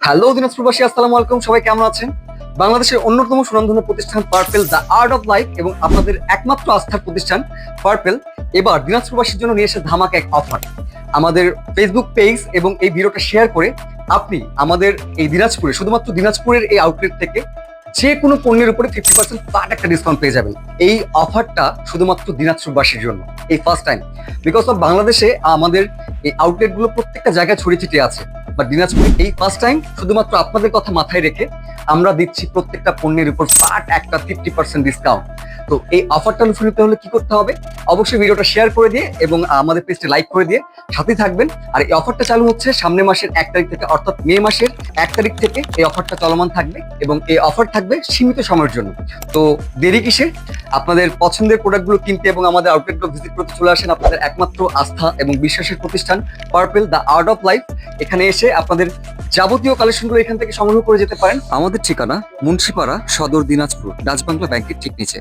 Hello দিনাজপুরবাসী, আসসালামু আলাইকুম। সবাই কেমন আছেন? বাংলাদেশের অন্যতম সুনামধন্য প্রতিষ্ঠান purple the art of life এবং আপনাদের একমাত্র আস্থার প্রতিষ্ঠান পার্পেল এবার দিনাজপুরবাসীর জন্য নিয়ে এসে ধামাকা এক অফার। আমাদের ফেসবুক পেজ এবং এই ভিডিওটা শেয়ার করে আপনি আমাদের এই দিনাজপুরে, শুধুমাত্র দিনাজপুরের এই আউটলেট থেকে যে কোনো পণ্যের উপরে 50% ফ্ল্যাট একটা ডিসকাউন্ট পেয়ে যাবেন। এই অফারটা শুধুমাত্র দিনাজপুরবাসীর জন্য, এই ফার্স্ট টাইম। বিকজ অফ বাংলাদেশে আমাদের এই আউটলেটগুলো প্রত্যেকটা জায়গায় ছড়িয়ে ছিটিয়ে আছে, বা দিনাজপুরে এই ফার্স্ট টাইম শুধুমাত্র আপনাদের কথা মাথায় রেখে আমরা দিচ্ছি প্রত্যেকটা পণ্যের উপর ফ্ল্যাট একটা 50% ডিসকাউন্ট। তো এই অফারটা লুফে নিতে হলে কি করতে হবে? অবশ্যই ভিডিওটা শেয়ার করে দিয়ে এবং আমাদের পেজটা লাইক করে দিয়ে সাথেই থাকবেন। আর এই অফারটা চালু হচ্ছে সামনের মাসের 1 তারিখ থেকে, অর্থাৎ মে মাসের 1 তারিখ থেকে এই অফারটা চলমান থাকবে এবং এই অফার থাকবে সীমিত সময়ের জন্য। তো দেরি কিসে? আপনাদের পছন্দের প্রোডাক্টগুলো কিনতে এবং আমাদের আউটলেটগুলো ভিজিট করতে চলে আসেন আপনাদের একমাত্র আস্থা এবং বিশ্বাসের প্রতিষ্ঠান purple the art of life. এখানে এসে আপনাদের যাবতীয় কালেকশনগুলো এখান থেকে সংগ্রহ করে যেতে পারেন। আমাদের ঠিকানা মুন্সিপাড়া, সদর, দিনাজপুর, ডাচ বাংলা ব্যাংকের ঠিক নিচে।